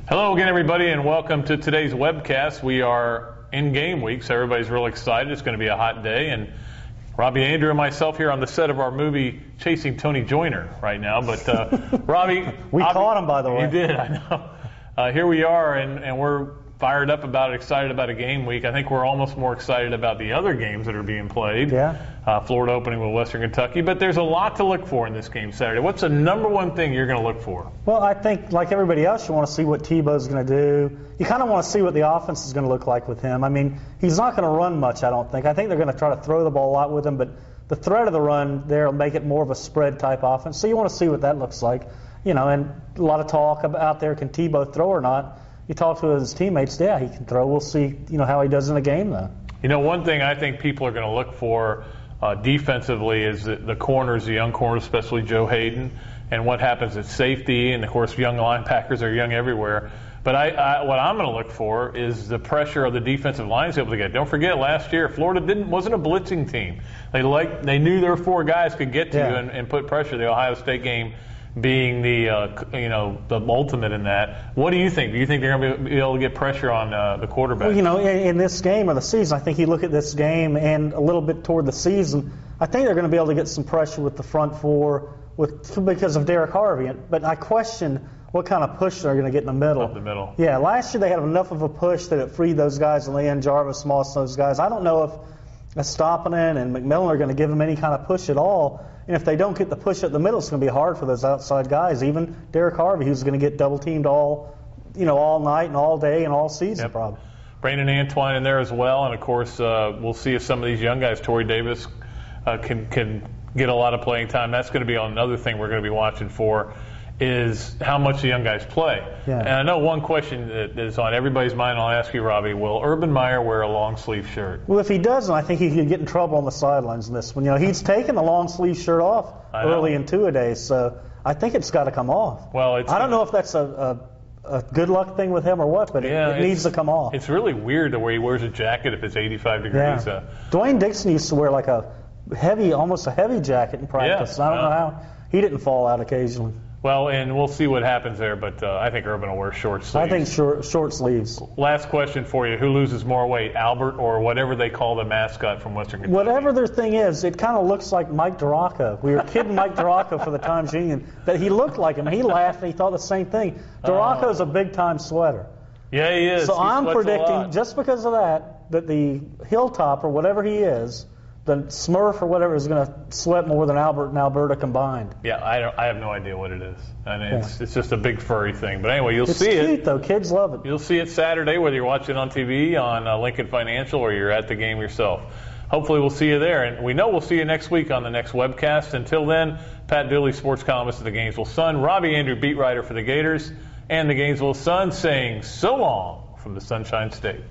Hello again, everybody, and welcome to today's webcast. We are in game week, so everybody's real excited. It's going to be a hot day, and Robbie, Andrew, and myself here on the set of our movie Chasing Tony Joyner right now. But Robbie, we caught him, by the way. You did, I know. Here we are, and we're fired up about it, excited about a game week. I think we're almost more excited about the other games that are being played. Yeah. Florida opening with Western Kentucky, but there's a lot to look for in this game Saturday. What's the number one thing you're going to look for? Well, I think, like everybody else, you want to see what Tebow's going to do. You kind of want to see what the offense is going to look like with him. I mean, he's not going to run much, I don't think. I think they're going to try to throw the ball a lot with him, but the threat of the run there will make it more of a spread-type offense. So you want to see what that looks like. You know, and a lot of talk out there, can Tebow throw or not? You talk to his teammates, yeah, he can throw. We'll see, how he does in a game, though. One thing I think people are going to look for defensively is the corners, the young corners, especially Joe Hayden, and what happens at safety. And, of course, young linebackers are young everywhere. But what I'm going to look for is the pressure of the defensive lines able to get. Don't forget, last year Florida wasn't a blitzing team. They knew their four guys could get to you and put pressure. The Ohio State game being the ultimate in that. What do you think? Do you think they're going to be able to get pressure on the quarterback? Well, in this game or the season, I think you look at this game and a little bit toward the season, I think they're going to be able to get some pressure with the front four because of Derek Harvey. But I question what kind of push they're going to get in the middle. Up the middle. Yeah, last year they had enough of a push that it freed those guys, Leon Jarvis, Moss, those guys. I don't know if Estoppinen and McMillan are going to give them any kind of push at all. And if they don't get the push at the middle, it's going to be hard for those outside guys. Even Derek Harvey, who's going to get double teamed all night and all day and all season, probably. Brandon Antoine in there as well, and of course we'll see if some of these young guys, Torrey Davis, can get a lot of playing time. That's going to be another thing we're going to be watching for, is how much the young guys play. Yeah. And I know one question that is on everybody's mind, and I'll ask you, Robbie, will Urban Meyer wear a long-sleeve shirt? Well, if he doesn't, I think he could get in trouble on the sidelines in this one. He's taken the long-sleeve shirt off early in two-a-days, so I think it's got to come off. Well, I don't know if that's a good luck thing with him or what, but it needs to come off. It's really weird the way he wears a jacket if it's 85 degrees. Yeah. Dwayne Dixon used to wear like almost a heavy jacket in practice. Yeah. I don't know how he didn't fall out occasionally. Well, and we'll see what happens there, but I think Urban will wear short sleeves. I think short sleeves. Last question for you. Who loses more weight, Albert or whatever they call the mascot from Western Kentucky? Whatever their thing is, it kind of looks like Mike Duraco. We were kidding Mike Duraco for the Times Union that he looked like him. He laughed and he thought the same thing. Duraco's a big-time sweater. Yeah, he is. So I'm predicting, just because of that the Hilltop or whatever he is, the Smurf or whatever, is going to sweat more than Albert and Alberta combined. Yeah, I have no idea what it is. And it's just a big furry thing. But anyway, you'll see it. It's cute, though. Kids love it. You'll see it Saturday, whether you're watching on TV, on Lincoln Financial, or you're at the game yourself. Hopefully we'll see you there. And we know we'll see you next week on the next webcast. Until then, Pat Dooley, sports columnist of the Gainesville Sun, Robbie Andreu, beat writer for the Gators, and the Gainesville Sun, saying so long from the Sunshine State.